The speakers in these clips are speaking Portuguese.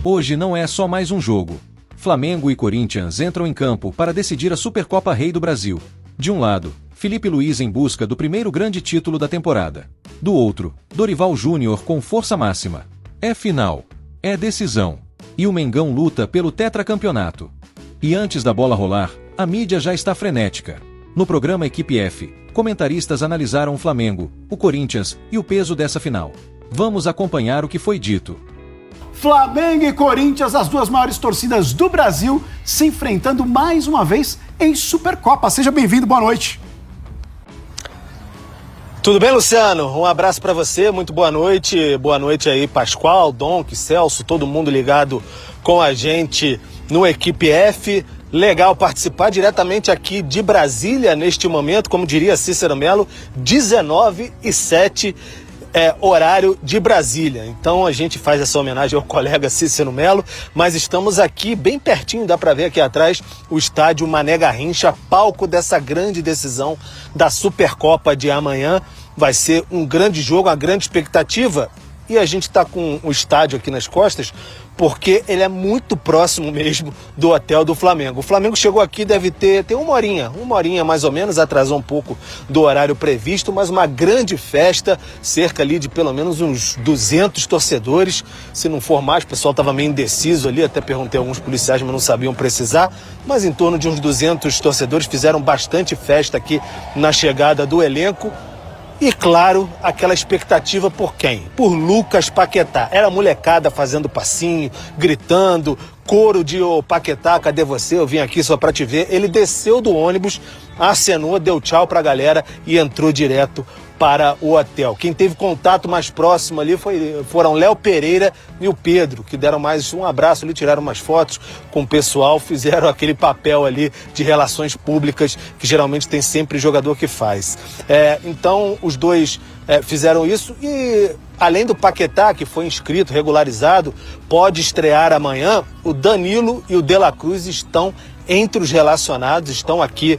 Hoje não é só mais um jogo. Flamengo e Corinthians entram em campo para decidir a Supercopa Rei do Brasil. De um lado, Felipe Luiz em busca do primeiro grande título da temporada. Do outro, Dorival Júnior com força máxima. É final. É decisão. E o Mengão luta pelo tetracampeonato. E antes da bola rolar, a mídia já está frenética. No programa Equipe F, comentaristas analisaram o Flamengo, o Corinthians e o peso dessa final. Vamos acompanhar o que foi dito. Flamengo e Corinthians, as duas maiores torcidas do Brasil, se enfrentando mais uma vez em Supercopa. Seja bem-vindo, boa noite. Tudo bem, Luciano? Um abraço para você, muito boa noite. Boa noite aí, Pascoal, Donk, Celso, todo mundo ligado com a gente no Equipe F. Legal participar diretamente aqui de Brasília neste momento, como diria Cícero Melo, 19h07. Horário de Brasília. Então a gente faz essa homenagem ao colega Cícero Melo, mas estamos aqui bem pertinho, dá para ver aqui atrás o estádio Mané Garrincha, palco dessa grande decisão da Supercopa de amanhã. Vai ser um grande jogo, uma grande expectativa, e a gente está com o estádio aqui nas costas porque ele é muito próximo mesmo do hotel do Flamengo. O Flamengo chegou aqui, deve ter uma horinha mais ou menos, atrasou um pouco do horário previsto, mas uma grande festa, cerca ali de pelo menos uns 200 torcedores, se não for mais, o pessoal estava meio indeciso ali, até perguntei a alguns policiais, mas não sabiam precisar, mas em torno de uns 200 torcedores fizeram bastante festa aqui na chegada do elenco. E claro, aquela expectativa por quem? Por Lucas Paquetá. Era a molecada fazendo passinho, gritando, coro de "Ô Paquetá, cadê você? Eu vim aqui só pra te ver". Ele desceu do ônibus, acenou, deu tchau pra galera e entrou direto para o hotel. Quem teve contato mais próximo ali foram Léo Pereira e o Pedro, que deram mais um abraço ali, tiraram umas fotos com o pessoal, fizeram aquele papel ali de relações públicas que geralmente tem sempre jogador que faz. Então os dois fizeram isso e além do Paquetá, que foi inscrito, regularizado, pode estrear amanhã, o Danilo e o De La Cruz estão entre os relacionados, estão aqui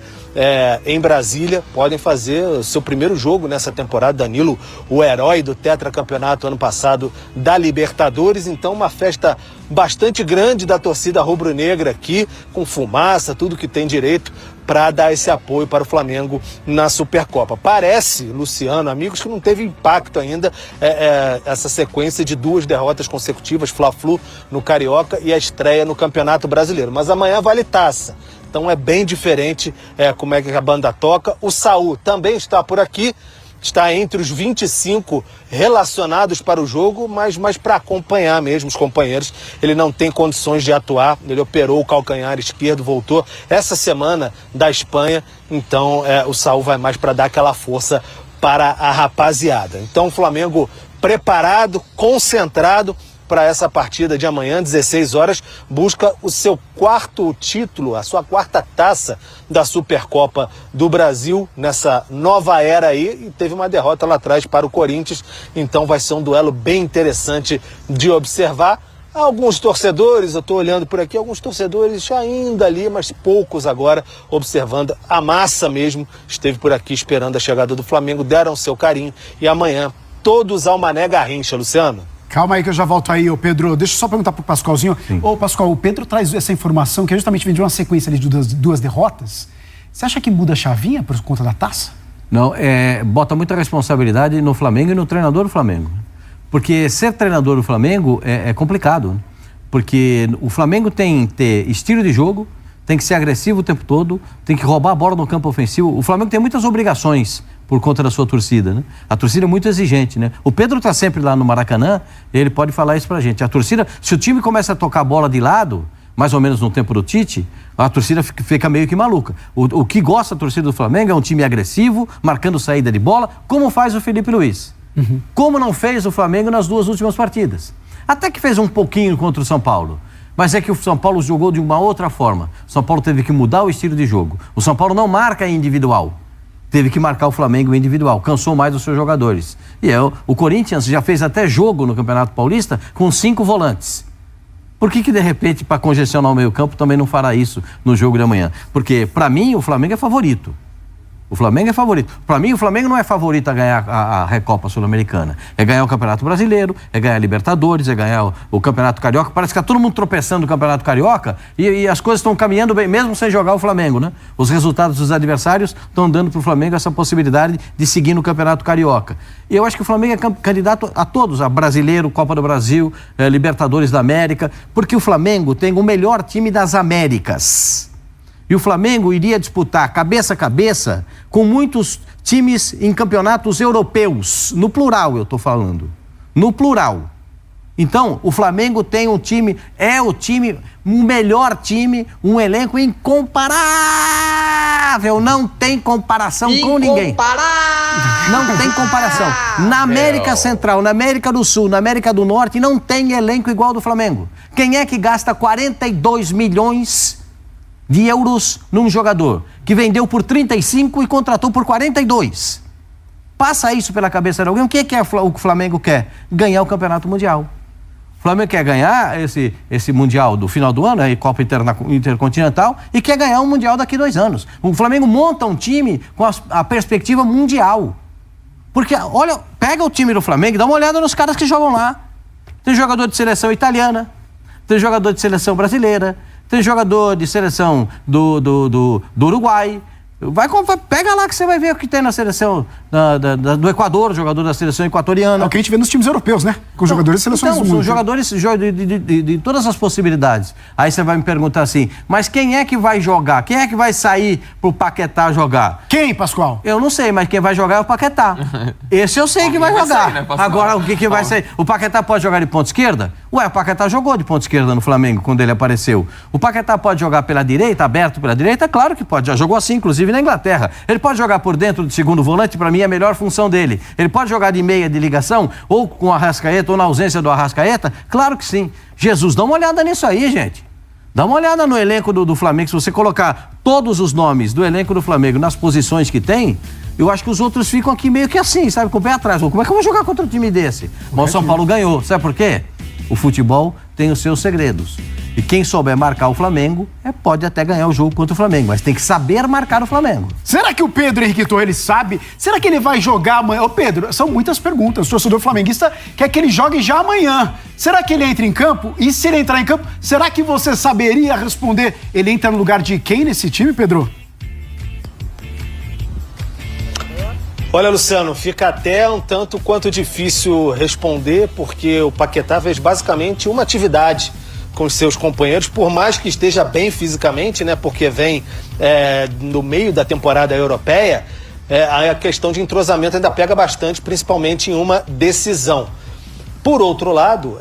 em Brasília, podem fazer o seu primeiro jogo nessa temporada. Danilo, o herói do tetracampeonato ano passado da Libertadores, então uma festa bastante grande da torcida rubro-negra aqui, com fumaça, tudo que tem direito para dar esse apoio para o Flamengo na Supercopa. Parece, Luciano, amigos, que não teve impacto ainda essa sequência de 2 derrotas consecutivas, Fla-Flu no Carioca e a estreia no Campeonato Brasileiro. Mas amanhã vale taça. Então é bem diferente como é que a banda toca. O Saul também está por aqui, está entre os 25 relacionados para o jogo, mas para acompanhar mesmo os companheiros. Ele não tem condições de atuar, ele operou o calcanhar esquerdo, voltou essa semana da Espanha, então o Saul vai mais para dar aquela força para a rapaziada. Então o Flamengo preparado, concentrado para essa partida de amanhã, 16 horas, busca o seu 4º título, a sua 4ª taça da Supercopa do Brasil, nessa nova era aí, e teve uma derrota lá atrás para o Corinthians, então vai ser um duelo bem interessante de observar. Alguns torcedores, eu estou olhando por aqui, alguns torcedores ainda ali, mas poucos agora, observando. A massa mesmo esteve por aqui esperando a chegada do Flamengo, deram seu carinho, e amanhã todos ao Mané Garrincha, Luciano. Calma aí que eu já volto aí, ô Pedro. Deixa eu só perguntar pro Pascoalzinho. Ô Pascoal, o Pedro traz essa informação que justamente vem de uma sequência ali de duas derrotas. Você acha que muda a chavinha por conta da taça? Não, bota muita responsabilidade no Flamengo e no treinador do Flamengo. Porque ser treinador do Flamengo é complicado. Porque o Flamengo tem que ter estilo de jogo, tem que ser agressivo o tempo todo, tem que roubar a bola no campo ofensivo. O Flamengo tem muitas obrigações por conta da sua torcida, né? A torcida é muito exigente, né? O Pedro está sempre lá no Maracanã, ele pode falar isso pra gente. A torcida, se o time começa a tocar a bola de lado, mais ou menos no tempo do Tite, a torcida fica meio que maluca. O que gosta da torcida do Flamengo é um time agressivo, marcando saída de bola, como faz o Felipe Luiz. Como não fez o Flamengo nas 2 últimas partidas. Até que fez um pouquinho contra o São Paulo. Mas é que o São Paulo jogou de uma outra forma. O São Paulo teve que mudar o estilo de jogo. O São Paulo não marca individual. Teve que marcar o Flamengo individual. Cansou mais os seus jogadores. E o Corinthians já fez até jogo no Campeonato Paulista com 5 volantes. Por que de repente, para congestionar o meio-campo, também não fará isso no jogo de amanhã? Porque, para mim, o Flamengo é favorito. O Flamengo é favorito. Para mim, o Flamengo não é favorito a ganhar a Recopa Sul-Americana. É ganhar o Campeonato Brasileiro, é ganhar a Libertadores, é ganhar o Campeonato Carioca. Parece que está todo mundo tropeçando no Campeonato Carioca e as coisas estão caminhando bem, mesmo sem jogar o Flamengo, né? Os resultados dos adversários estão dando para o Flamengo essa possibilidade de seguir no Campeonato Carioca. E eu acho que o Flamengo é candidato a todos, a Brasileiro, Copa do Brasil, Libertadores da América, porque o Flamengo tem o melhor time das Américas. E o Flamengo iria disputar cabeça a cabeça com muitos times em campeonatos europeus. No plural, eu estou falando. No plural. Então, o Flamengo tem um time, o melhor time, um elenco incomparável. Não tem comparação com ninguém. Não tem comparação. Na América Central, na América do Sul, na América do Norte, não tem elenco igual ao do Flamengo. Quem é que gasta 42 milhões de euros num jogador que vendeu por 35 e contratou por 42? Passa isso pela cabeça de alguém. O que é o Flamengo quer? Ganhar o Campeonato Mundial. O Flamengo quer ganhar esse Mundial do final do ano, a Copa Intercontinental, e quer ganhar um Mundial daqui a 2 anos. O Flamengo monta um time com a perspectiva mundial. Porque, olha, pega o time do Flamengo e dá uma olhada nos caras que jogam lá. Tem jogador de seleção italiana, tem jogador de seleção brasileira, tem jogador de seleção do Uruguai. Pega lá que você vai ver o que tem na seleção do Equador, jogador da seleção equatoriana. É o que a gente vê nos times europeus, né? Com jogadores de seleções do mundo. São jogadores de todas as possibilidades. Aí você vai me perguntar assim, mas quem é que vai jogar? Quem é que vai sair pro Paquetá jogar? Quem, Pascoal? Eu não sei, mas quem vai jogar é o Paquetá. Esse eu sei que vai jogar. Sair, né, agora, o que vai sair? O Paquetá pode jogar de ponta esquerda? Ué, o Paquetá jogou de ponta esquerda no Flamengo quando ele apareceu. O Paquetá pode jogar pela direita, aberto pela direita? Claro que pode. Já jogou assim, inclusive, na Inglaterra. Ele pode jogar por dentro de segundo volante, para mim é a melhor função dele. Ele pode jogar de meia de ligação, ou com o Arrascaeta, ou na ausência do Arrascaeta? Claro que sim. Jesus, dá uma olhada nisso aí, gente. Dá uma olhada no elenco do Flamengo. Se você colocar todos os nomes do elenco do Flamengo nas posições que tem, eu acho que os outros ficam aqui meio que assim, sabe? Com o pé atrás. Como é que eu vou jogar contra um time desse? Mas o São Paulo ganhou. Sabe por quê? O futebol tem os seus segredos. E quem souber marcar o Flamengo, pode até ganhar o jogo contra o Flamengo, mas tem que saber marcar o Flamengo. Será que o Pedro Henrique Torres sabe? Será que ele vai jogar amanhã? Ô Pedro, são muitas perguntas. O torcedor flamenguista quer que ele jogue já amanhã. Será que ele entra em campo? E se ele entrar em campo, será que você saberia responder? Ele entra no lugar de quem nesse time, Pedro? Olha, Luciano, fica até um tanto quanto difícil responder, porque o Paquetá fez basicamente uma atividade com os seus companheiros, por mais que esteja bem fisicamente, né? Porque vem no meio da temporada europeia, a questão de entrosamento ainda pega bastante, principalmente em uma decisão. Por outro lado,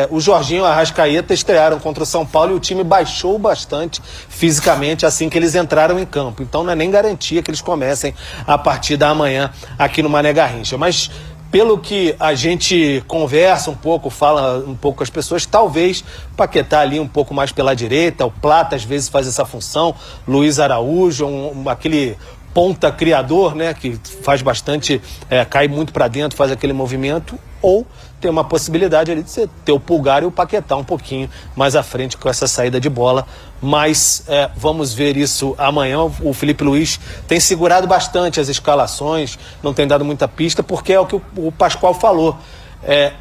o Jorginho e o Arrascaeta estrearam contra o São Paulo e o time baixou bastante fisicamente assim que eles entraram em campo. Então não é nem garantia que eles comecem a partir da manhã aqui no Mané Garrincha. Mas pelo que a gente conversa um pouco, fala um pouco com as pessoas, talvez o Paquetá ali um pouco mais pela direita, o Plata às vezes faz essa função, Luiz Araújo, aquele ponta criador, né, que faz bastante, cai muito para dentro, faz aquele movimento, ou tem uma possibilidade ali de você ter o Pulgar e o Paquetá um pouquinho mais à frente com essa saída de bola, mas vamos ver isso amanhã. O Felipe Luiz tem segurado bastante as escalações, não tem dado muita pista, porque é o que o Pascoal falou.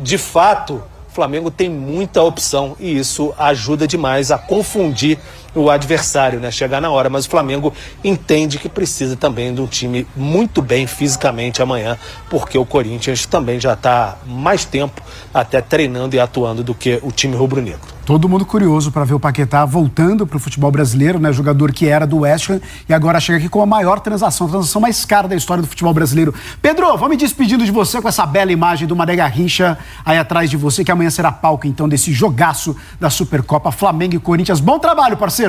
De fato, o Flamengo tem muita opção e isso ajuda demais a confundir o adversário, né? Chegar na hora, mas o Flamengo entende que precisa também de um time muito bem fisicamente amanhã, porque o Corinthians também já está mais tempo até treinando e atuando do que o time rubro-negro. Todo mundo curioso para ver o Paquetá voltando para o futebol brasileiro, né? Jogador que era do West Ham e agora chega aqui com a maior transação, a transação mais cara da história do futebol brasileiro. Pedro, vou me despedindo de você com essa bela imagem do Mané Garrincha aí atrás de você, que amanhã será palco então desse jogaço da Supercopa Flamengo e Corinthians. Bom trabalho, parceiro!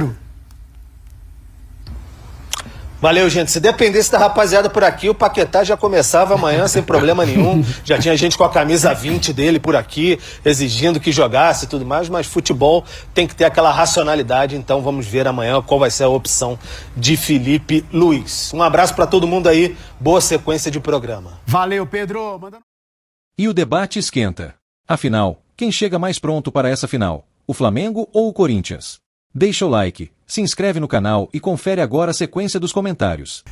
Valeu, gente. Se dependesse da rapaziada por aqui, o Paquetá já começava amanhã sem problema nenhum. Já tinha gente com a camisa 20 dele por aqui, exigindo que jogasse e tudo mais, mas futebol tem que ter aquela racionalidade, então vamos ver amanhã qual vai ser a opção de Felipe Luiz. Um abraço para todo mundo aí, boa sequência de programa. Valeu, Pedro. E o debate esquenta. Afinal, quem chega mais pronto para essa final? O Flamengo ou o Corinthians? Deixa o like, Se inscreve no canal e confere agora a sequência dos comentários.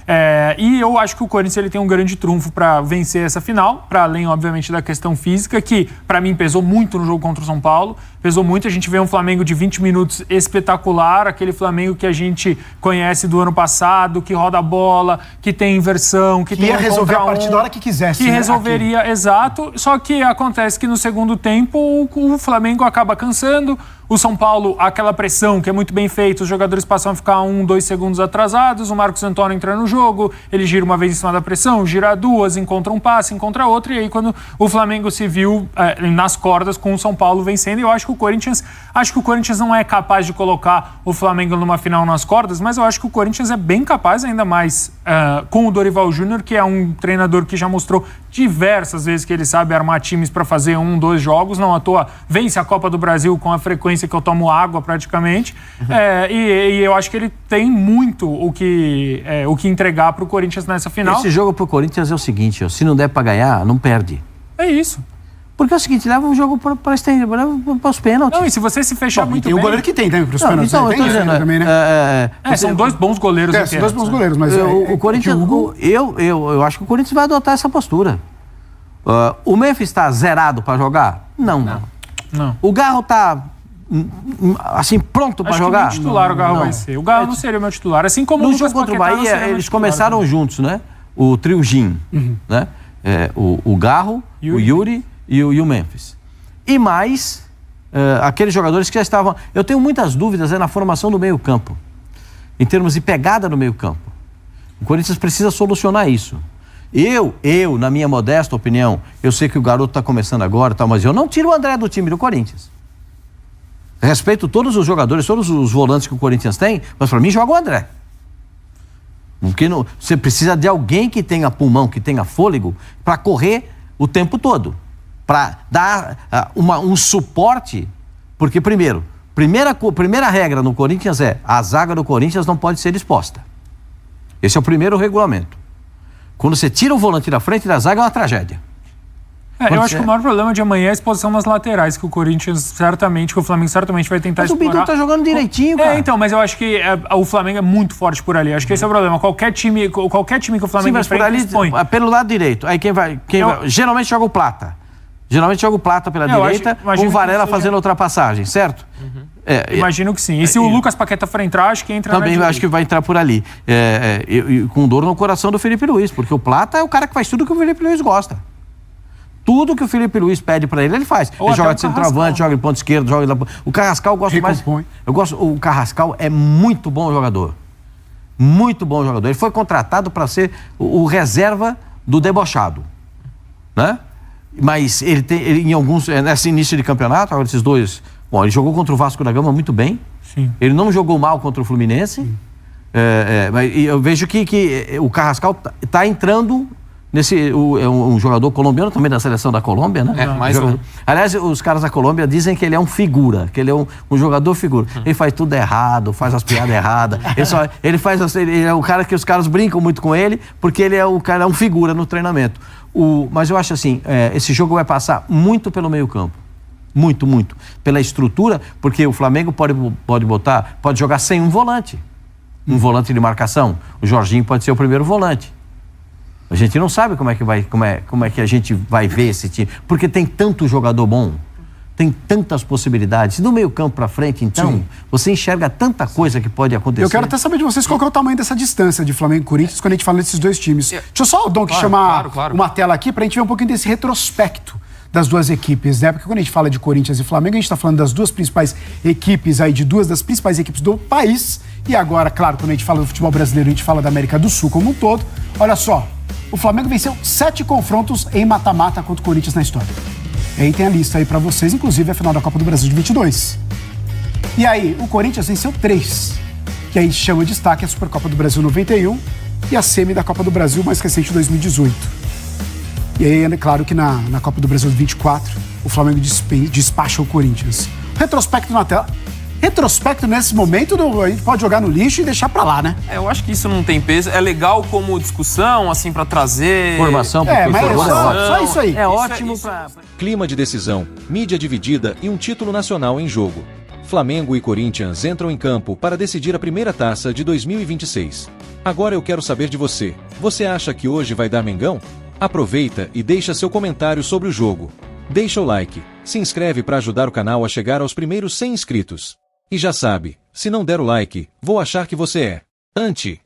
E eu acho que o Corinthians ele tem um grande trunfo para vencer essa final, para além, obviamente, da questão física, que para mim pesou muito no jogo contra o São Paulo. Pesou muito, a gente vê um Flamengo de 20 minutos espetacular, aquele Flamengo que a gente conhece do ano passado, que roda a bola, que tem inversão, que tem ia resolver a partida a hora que quisesse. Que resolveria, exato. Só que acontece que no segundo tempo o Flamengo acaba cansando. O São Paulo, aquela pressão que é muito bem feita, os jogadores passam a ficar 1, 2 segundos atrasados, o Marcos Antônio entra no jogo, ele gira uma vez em cima da pressão, gira duas, encontra um passe, encontra outro, e aí quando o Flamengo se viu nas cordas com o São Paulo vencendo, eu acho que o Corinthians não é capaz de colocar o Flamengo numa final nas cordas, mas eu acho que o Corinthians é bem capaz, ainda mais com o Dorival Júnior, que é um treinador que já mostrou diversas vezes que ele sabe armar times para fazer 1, 2 jogos, não à toa vence a Copa do Brasil com a frequência que eu tomo água praticamente, e eu acho que ele tem muito o que entregar para o Corinthians nessa final. Esse jogo para o Corinthians é o seguinte, ó, se não der para ganhar, não perde. É isso. Porque é o seguinte, leva o jogo para os pênaltis. Não, e se você se fechar muito bem... Tem o goleiro que tem, para os pênaltis. Então, eu tô dizendo, também, né? São dois bons goleiros. São dois bons goleiros, mas... O Corinthians, eu acho que o Corinthians vai adotar essa postura. O Memphis está zerado para jogar? Não. O Garro está... assim, pronto para jogar? Acho que titular o Garro vai ser. O Garro não seria o meu titular. Assim como no jogo contra o Bahia, eles começaram juntos, né? O trio Gin, né? O Garro, o Yuri e o Memphis. E mais aqueles jogadores que já estavam... Eu tenho muitas dúvidas na formação do meio-campo, em termos de pegada no meio-campo. O Corinthians precisa solucionar isso. Eu, na minha modesta opinião, eu sei que o garoto está começando agora, mas eu não tiro o André do time do Corinthians. Respeito todos os jogadores, todos os volantes que o Corinthians tem, mas para mim joga o André. Porque você precisa de alguém que tenha pulmão, que tenha fôlego, para correr o tempo todo. Para dar um suporte. Porque, primeira regra no Corinthians a zaga do Corinthians não pode ser exposta. Esse é o primeiro regulamento. Quando você tira o volante da frente da zaga é uma tragédia. Eu acho que o maior problema de amanhã é a exposição nas laterais, que o Corinthians que o Flamengo certamente vai tentar explorar. Mas o Bidu tá jogando direitinho, cara. Mas eu acho que o Flamengo é muito forte por ali. Acho que esse é o problema. Qualquer time que o Flamengo enfrenta, expõe. Pelo lado direito. Aí quem vai? Geralmente joga o Plata. Pela direita, com o Varela fazendo ultrapassagem, certo? Imagino que sim. E se o Lucas Paquetá for entrar, acho que entra também acho que vai entrar por ali. Com dor no coração do Felipe Luiz, porque o Plata é o cara que faz tudo que o Felipe Luiz gosta. Tudo que o Felipe Luiz pede pra ele faz. Ele joga de centroavante, joga de ponto esquerdo, joga de... O Carrascal eu gosto mais. O Carrascal é muito bom jogador. Muito bom jogador. Ele foi contratado para ser o reserva do debochado, né? Mas ele em alguns... Nesse início de campeonato, agora esses dois... Bom, ele jogou contra o Vasco da Gama muito bem. Sim. Ele não jogou mal contra o Fluminense. Mas eu vejo que o Carrascal tá entrando... é um jogador colombiano também da seleção da Colômbia, né? Aliás, os caras da Colômbia dizem que ele é um figura, que ele é um jogador figura. Ele faz tudo errado, faz as piadas erradas. Ele é o cara que os caras brincam muito com ele, porque ele é um figura no treinamento. Mas eu acho assim, esse jogo vai passar muito pelo meio-campo. Muito, muito. Pela estrutura, porque o Flamengo pode jogar sem um volante. Um volante de marcação. O Jorginho pode ser o primeiro volante. A gente não sabe como é que a gente vai ver esse time, porque tem tanto jogador bom, tem tantas possibilidades. Do meio campo para frente, então, você enxerga tanta coisa que pode acontecer. Eu quero até saber de vocês qual que é o tamanho dessa distância de Flamengo e Corinthians quando a gente fala desses dois times. Deixa eu só, Dom, chamar uma tela aqui para a gente ver um pouquinho desse retrospecto das duas equipes, né? Porque quando a gente fala de Corinthians e Flamengo, a gente está falando das duas principais equipes aí, de duas das principais equipes do país. E agora, claro, quando a gente fala do futebol brasileiro, a gente fala da América do Sul como um todo. Olha só. O Flamengo venceu 7 confrontos em mata-mata contra o Corinthians na história. E aí tem a lista aí pra vocês, inclusive a final da Copa do Brasil de 22. E aí, o Corinthians venceu 3, que aí chama de destaque a Supercopa do Brasil 91 e a semi da Copa do Brasil mais recente 2018. E aí é claro que na Copa do Brasil de 24, o Flamengo despacha o Corinthians. Retrospecto na tela. Retrospecto nesse momento, a gente pode jogar no lixo e deixar pra lá, né? Eu acho que isso não tem peso. É legal como discussão, assim, pra trazer... Formação. Mas só isso aí. Clima de decisão, mídia dividida e um título nacional em jogo. Flamengo e Corinthians entram em campo para decidir a primeira taça de 2026. Agora eu quero saber de você. Você acha que hoje vai dar Mengão? Aproveita e deixa seu comentário sobre o jogo. Deixa o like, se inscreve para ajudar o canal a chegar aos primeiros 100 inscritos. E já sabe, se não der o like, vou achar que você é anti.